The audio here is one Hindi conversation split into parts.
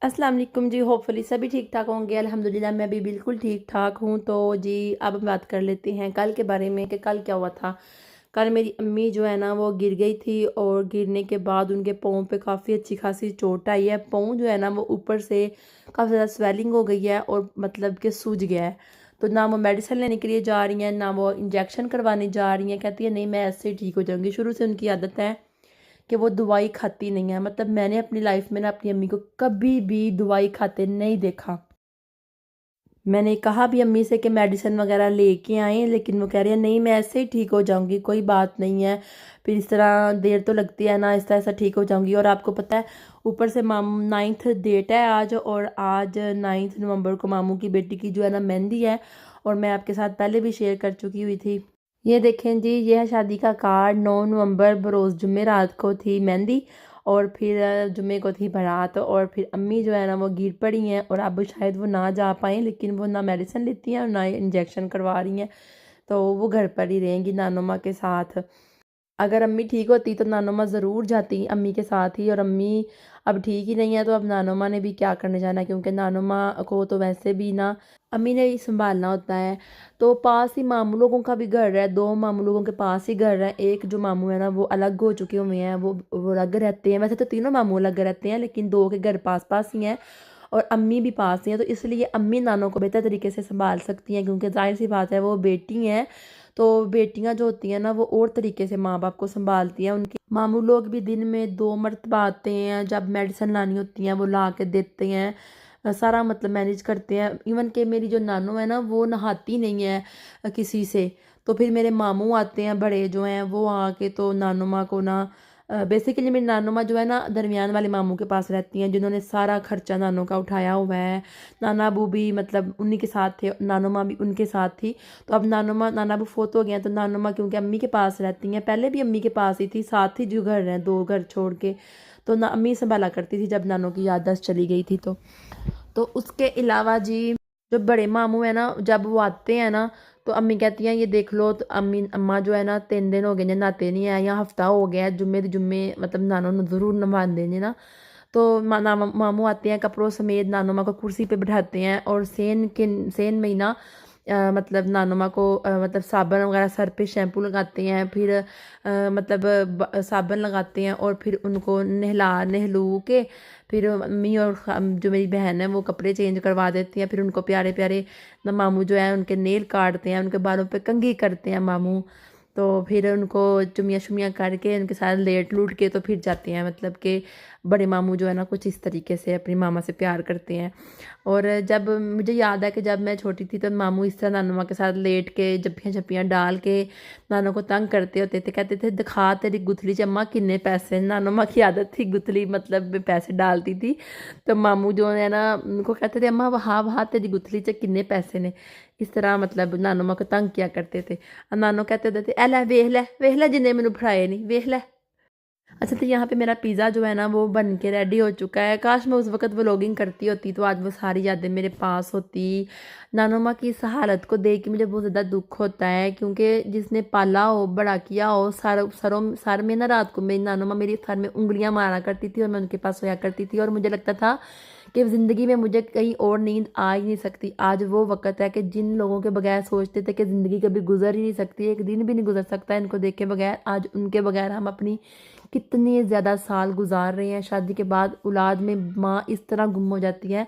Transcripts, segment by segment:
अस्सलाम वालेकुम जी। होपफुली सभी ठीक ठाक होंगे। अल्हम्दुलिल्लाह मैं भी बिल्कुल ठीक ठाक हूँ। तो जी अब हम बात कर लेते हैं कल के बारे में कि कल क्या हुआ था। कल मेरी अम्मी जो है ना वो गिर गई थी और गिरने के बाद उनके पाँव पे काफ़ी अच्छी खासी चोट आई है। पाँव जो है ना वो ऊपर से काफ़ी ज़्यादा स्वेलिंग हो गई है और मतलब कि सूज गया है। तो ना वो मेडिसिन लेने के लिए जा रही हैं, ना वो इंजेक्शन करवाने जा रही हैं। कहती है नहीं मैं ऐसे ही ठीक हो जाऊँगी। शुरू से उनकी आदत है कि वो दवाई खाती नहीं है। मतलब मैंने अपनी लाइफ में ना अपनी अम्मी को कभी भी दवाई खाते नहीं देखा। मैंने कहा भी अम्मी से कि मेडिसिन वगैरह लेके आए, लेकिन वो कह रही है नहीं मैं ऐसे ही ठीक हो जाऊंगी, कोई बात नहीं है। फिर इस तरह देर तो लगती है ना, ऐसा ऐसा ठीक हो जाऊंगी। और आपको पता है ऊपर से मामू 9th डेट है आज, और आज 9 नवंबर को मामू की बेटी की जो है ना मेहंदी है। और मैं आपके साथ पहले भी शेयर कर चुकी हुई थी। ये देखें जी, ये है शादी का कार्ड। 9 नवंबर बरोज़ जुम्मे रात को थी मेहंदी, और फिर जुम्मे को थी बारात। और फिर अम्मी जो है ना वो गिर पड़ी हैं, और अब शायद वो ना जा पाएँ, लेकिन वो ना मेडिसिन लेती हैं और ना इंजेक्शन करवा रही हैं। तो वो घर पर ही रहेंगी नानो माँ के साथ। अगर अम्मी ठीक होती तो नानो माँ ज़रूर जाती अम्मी के साथ ही, और अम्मी अब ठीक ही नहीं है तो अब नानो माँ ने भी क्या करने जाना है, क्योंकि नानो माँ को तो वैसे भी ना अम्मी ने ही संभालना होता है। तो पास ही मामू लोगों का भी घर है, दो मामू लोगों के पास ही घर है। एक जो मामू है ना वो अलग हो चुके हुए हैं, वो अलग रहते हैं। वैसे तो तीनों मामू अलग रहते हैं, लेकिन दो के घर पास पास ही हैं, और अम्मी भी पास ही हैं। तो इसलिए अम्मी नानों को बेहतर तरीके से संभाल सकती हैं, क्योंकि जाहिर सी बात है वो बेटी हैं। तो बेटियां जो होती हैं ना वो और तरीके से माँ बाप को संभालती हैं। उनके मामू लोग भी दिन में 2 मरतबा आते हैं, जब मेडिसिन लानी होती हैं वो ला के देते हैं। सारा मतलब मैनेज करते हैं। इवन के मेरी जो नानू है ना वो नहाती नहीं है किसी से। तो फिर मेरे मामू आते हैं बड़े जो हैं, वो आके तो नानू माँ को ना बेसिकली मेरी नानू माँ जो है ना दरमियान वाले मामू के पास रहती हैं, जिन्होंने सारा खर्चा नानों का उठाया हुआ है। नाना अबू भी मतलब उन्हीं के साथ थे, नानू माँ भी उनके साथ थी। तो अब नानू माँ नाना अबू फोत हो गए हैं, तो नानू माँ क्योंकि अम्मी के पास रहती हैं, पहले भी अम्मी के पास ही थी, साथ ही जो घर हैं 2 घर छोड़ के। तो ना अम्मी संभाला करती थी जब नानों की याददाश्त चली गई थी। तो उसके अलावा जी जो बड़े मामू है ना, जब वो आते हैं ना तो अम्मी कहती हैं ये देख लो। तो अम्मी अम्मा जो है ना 3 दिन हो गए ने नहाते नहीं है, या हफ्ता हो गया है, जुम्मे दे जुम्मे मतलब नानो ने जरूर नवा देने ना। तो मामू आते हैं कपड़ों समेत, नानो माँ को कुर्सी पे बैठाते हैं, और सेन में ही ना मतलब नानो माँ को मतलब साबुन वगैरह सर पे शैम्पू लगाते हैं। फिर मतलब साबुन लगाते हैं, और फिर उनको नहलू के फिर मम्मी और जो मेरी बहन है वो कपड़े चेंज करवा देती हैं। फिर उनको प्यारे प्यारे ना मामू जो है उनके नेल काटते हैं, उनके बालों पे कंघी करते हैं मामू। तो फिर उनको चुमिया शुमिया करके उनके साथ लेट लूट के तो फिर जाते हैं। मतलब कि बड़े मामू जो है ना कुछ इस तरीके से अपनी मामा से प्यार करते हैं। और जब मुझे याद है कि जब मैं छोटी थी तो मामू इस तरह नानू माँ के साथ लेट के जप्पियाँ छप्पियाँ डाल के नानू को तंग करते होते थे। कहते थे दिखा तेरी गुथली च अम्मा किन्ने पैसे। नानू माँ की आदत थी गुथली मतलब में पैसे डालती थी। तो मामू जो है ना उनको कहते थे अम्मा वहाँ वहाँ तेरी गुथली च किन्ने पैसे ने। इस तरह मतलब नानू माँ को तंग किया करते थे। और नानू कहते होते थे ए लै वेख लै जिन्ने मैनू फड़ाए नहीं, वेख लै। अच्छा, तो यहाँ पे मेरा पिज़्ज़ा जो है ना वो बन के रेडी हो चुका है। काश मैं उस वक्त व्लॉगिंग करती होती तो आज वो सारी यादें मेरे पास होती। नानो माँ की इस हालत को देख के मुझे बहुत ज़्यादा दुख होता है, क्योंकि जिसने पाला हो बड़ा किया हो, सर में ना रात को मेरी नानो माँ मेरी सर में उंगलियाँ मारा करती थी, और मैं उनके पास सोया करती थी, और मुझे लगता था कि ज़िंदगी में मुझे कहीं और नींद आ ही नहीं सकती। आज वो वक्त है कि जिन लोगों के बगैर सोचते थे कि ज़िंदगी कभी गुजर ही नहीं सकती, एक दिन भी नहीं गुजर सकता इनको देख के बगैर, आज उनके बगैर हम अपनी कितने ज़्यादा साल गुजार रहे हैं। शादी के बाद औलाद में माँ इस तरह गुम हो जाती है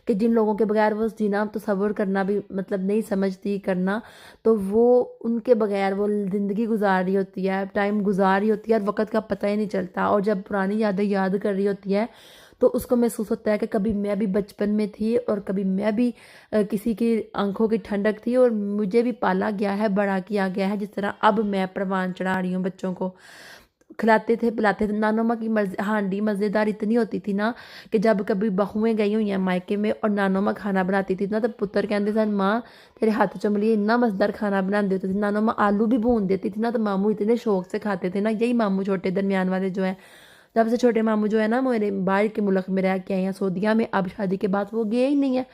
कि जिन लोगों के बगैर वो जीना तो सब्र करना भी मतलब नहीं समझती करना, तो वो उनके बगैर वो ज़िंदगी गुजार रही होती है, टाइम गुजार रही होती है, और वक्त का पता ही नहीं चलता। और जब पुरानी यादें याद कर रही होती है तो उसको महसूस होता है कि कभी मैं भी बचपन में थी, और कभी मैं भी किसी की आंखों की ठंडक थी, और मुझे भी पाला गया है, बड़ा किया गया है, जिस तरह अब मैं परवान चढ़ा रही हूँ बच्चों को। खिलाते थे पिलाते थे। नानो माँ की हांडी मज़ेदार इतनी होती थी ना कि जब कभी बहुएं गई हुई हैं मायके में और नानो माँ खाना बनाती थी ना, तो पुत्र कहते सन माँ तेरे हाथ चमलिए इतना मज़ेदार खाना बना देती थी। नानो माँ आलू भी भून देती थी ना, तो मामू इतने शौक से खाते थे ना। यही मामू छोटे दरमियान वाले जो हैं, जब से छोटे मामू जो है ना मेरे बाहर के मुल्क में रह के आए हैं सऊदीया में, अब शादी के बाद वो गए ही नहीं है।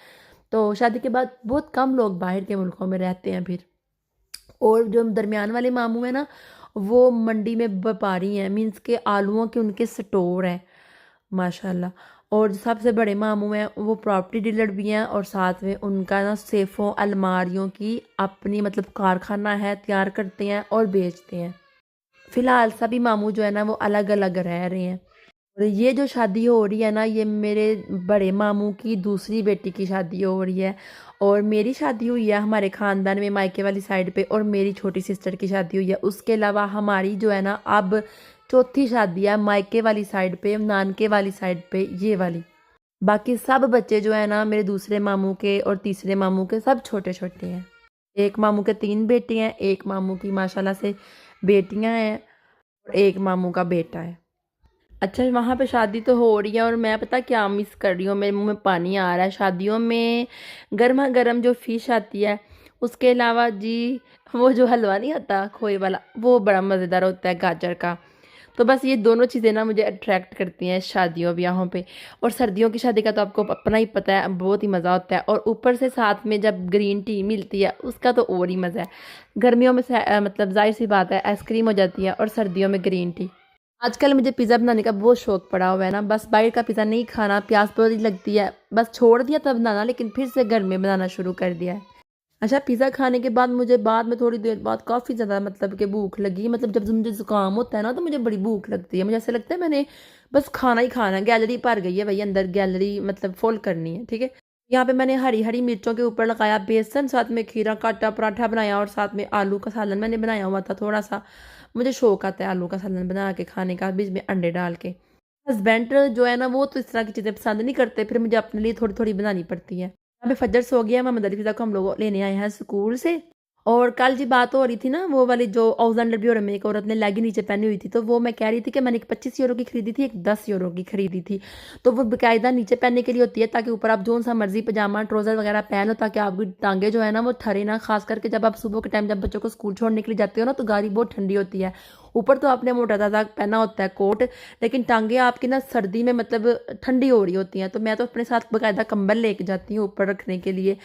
तो शादी के बाद बहुत कम लोग बाहर के मुल्कों में रहते हैं फिर। और जो दरमियान वाले मामू हैं ना वो मंडी में व्यापारी हैं, मीन्स के आलूओं के उनके स्टोर हैं माशाल्लाह। और जो सबसे बड़े मामू हैं वो प्रॉपर्टी डीलर भी हैं, और साथ में उनका ना सेफ़ों अलमारियों की अपनी मतलब कारखाना है, तैयार करते हैं और बेचते हैं। फ़िलहाल सभी मामू जो है ना वो अलग अलग रह रहे हैं। और ये जो शादी हो रही है ना, ये मेरे बड़े मामू की दूसरी बेटी की शादी हो रही है, और मेरी शादी हुई है हमारे ख़ानदान में मायके वाली साइड पे, और मेरी छोटी सिस्टर की शादी हुई है। उसके अलावा हमारी जो है ना अब चौथी शादी है मायके वाली साइड पे, नानके वाली साइड पे, ये वाली। बाकी सब बच्चे जो है ना मेरे दूसरे मामू के और तीसरे मामू के सब छोटे छोटे हैं। एक मामू के 3 बेटे हैं, एक मामू की माशाल्लाह से बेटियां हैं, और एक मामू का बेटा है। अच्छा, वहाँ पे शादी तो हो रही है और मैं पता क्या मिस कर रही हूँ, मेरे मुंह में पानी आ रहा है। शादियों में गर्मा गर्म जो फिश आती है, उसके अलावा जी वो जो हलवा नहीं आता खोए वाला, वो बड़ा मज़ेदार होता है गाजर का। तो बस ये दोनों चीज़ें ना मुझे अट्रैक्ट करती हैं शादियों ब्याहों पे। और सर्दियों की शादी का तो आपको अपना ही पता है, बहुत ही मज़ा होता है, और ऊपर से साथ में जब ग्रीन टी मिलती है उसका तो और ही मज़ा है। गर्मियों में मतलब जाहिर सी बात है आइसक्रीम हो जाती है, और सर्दियों में ग्रीन टी। आजकल मुझे पिज़्ज़ा बनाने का बहुत शौक पड़ा हुआ है ना, बस बाहर का पिज़्ज़ा नहीं खाना, प्यास बहुत ही लगती है, बस छोड़ दिया तब बनाना, लेकिन फिर से घर में बनाना शुरू कर दिया है। अच्छा, पिज़्ज़ा खाने के बाद मुझे बाद में थोड़ी देर बाद काफ़ी ज़्यादा मतलब कि भूख लगी, मतलब जब मुझे ज़ुकाम होता है ना तो मुझे बड़ी भूख लगती है, मुझे ऐसा लगता है मैंने बस खाना ही खाना है, गैलरी भर गई है भाई, अंदर गैलरी मतलब फुल करनी है, ठीक है। यहाँ पे मैंने हरी हरी मिर्चों के ऊपर लगाया बेसन, साथ में खीरा काटा, पराठा बनाया, और साथ में आलू का सालन मैंने बनाया हुआ था थोड़ा सा। मुझे शौक आता है आलू का सालन बना के खाने का, बीच में अंडे डाल के। हस्बैंड जो है ना वो तो इस तरह की चीज़ें पसंद नहीं करते, फिर मुझे अपने लिए थोड़ी थोड़ी बनानी पड़ती है। यहाँ पे फजर सो गया, मोहम्मद अली को हम लोग लेने आए हैं स्कूल से। और कल जी बात हो रही थी ना वो वाली जो ऑक्सैंडर ब्यूरो में एक औरत ने लेगी नीचे पहनी हुई थी, तो वो मैं कह रही थी कि मैंने एक 25 यूरो की खरीदी थी, एक 10 यूरो की खरीदी थी। तो वो बाकायदा नीचे पहनने के लिए होती है, ताकि ऊपर आप जो सा मर्जी पजामा ट्राउजर वगैरह पहन लो, ताकि आपकी टांगे जो है ना वो ठरे ना, खास करके जब आप सुबह के टाइम जब बच्चों को स्कूल छोड़ने के लिए जाते हो ना, तो गाड़ी बहुत ठंडी होती है। ऊपर तो आपने मोटा ताजा पहना होता है कोट, लेकिन टांगे आपकी ना सर्दी में मतलब ठंडी हो रही होती हैं, तो मैं तो अपने साथ बाकायदा कंबल लेके जाती हूँ ऊपर रखने के लिए।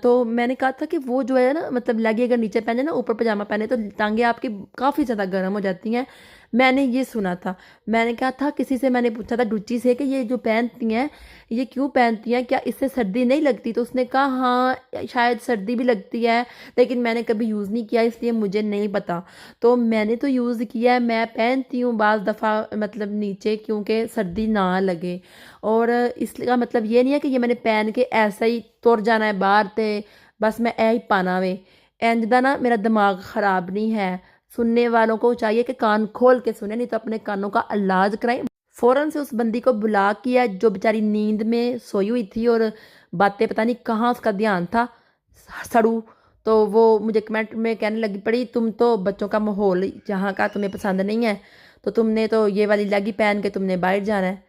तो मैंने कहा था कि वो जो है ना मतलब लेगी अगर नीचे पहने ना ऊपर पजामा पहने तो टांगे आपकी काफ़ी ज़्यादा गर्म हो जाती हैं। मैंने ये सुना था, मैंने कहा था किसी से, मैंने पूछा था डुच्ची से कि ये जो पहनती हैं ये क्यों पहनती हैं, क्या इससे सर्दी नहीं लगती? तो उसने कहा हाँ शायद सर्दी भी लगती है, लेकिन मैंने कभी यूज़ नहीं किया इसलिए मुझे नहीं पता। तो मैंने तो यूज़ किया है, मैं पहनती हूँ बाज़ दफ़ा मतलब नीचे, क्योंकि सर्दी ना लगे। और इसका मतलब ये नहीं है कि ये मैंने पहन के ऐसा ही तुर जाना है बाहर ते, बस मैं ऐ ही पाना वे। इंज दा ना मेरा दिमाग ख़राब नहीं है। सुनने वालों को चाहिए कि कान खोल के सुने, नहीं तो अपने कानों का इलाज कराएं। फ़ौरन से उस बंदी को बुला किया जो बेचारी नींद में सोई हुई थी, और बातें पता नहीं कहाँ उसका ध्यान था, सड़ू। तो वो मुझे कमेंट में कहने लगी पड़ी, तुम तो बच्चों का माहौल जहाँ का तुम्हें पसंद नहीं है, तो तुमने तो ये वाली लेगी पहन के तुमने बाहर जाना है।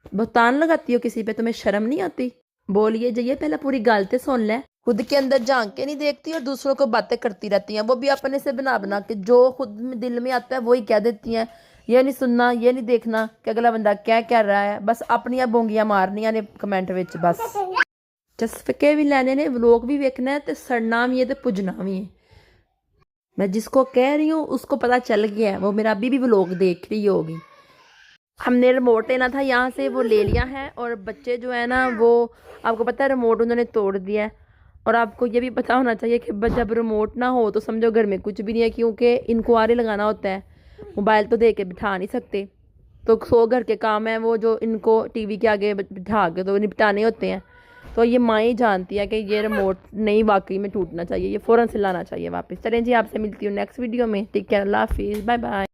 बहुतान लगाती हो किसी पे, तुम्हें शर्म नहीं आती? बोलिए जाइए, पहले पूरी गलते सुन ले। खुद के अंदर झांक के नहीं देखती और दूसरों को बातें करती रहती हैं, वो भी अपने से बना बना के, जो खुद में दिल में आता है वही कह देती हैं। ये नहीं सुनना, ये नहीं देखना कि अगला बंदा क्या कह रहा है, बस अपनियां बोंगियां मारनियां ने कमेंट विच बस। चस्के भी लेने ने, व्लॉग भी वेखना है, तो सड़ना भी है तो पुजना भी है। मैं जिसको कह रही हूँ उसको पता चल गया है, वो मेरा अभी भी व्लॉग देख रही होगी। हमने रिमोट लेना था यहाँ से, वो ले लिया है, और बच्चे जो है ना वो आपको पता है रिमोट उन्होंने तोड़ दिया है। और आपको ये भी पता होना चाहिए कि जब रिमोट ना हो तो समझो घर में कुछ भी नहीं है, क्योंकि इनको आरे लगाना होता है, मोबाइल तो दे के बिठा नहीं सकते। तो 100 घर के काम है वो जो इनको टीवी के आगे बिठा के तो निपटाने होते हैं। तो ये माँ ही जानती है कि ये रिमोट नहीं वाकई में टूटना चाहिए, ये फ़ौरन से लाना चाहिए वापस। चलें जी, आपसे मिलती हूँ नेक्स्ट वीडियो में। टेक केयर, अल्लाह हाफिज़, बाय बाय।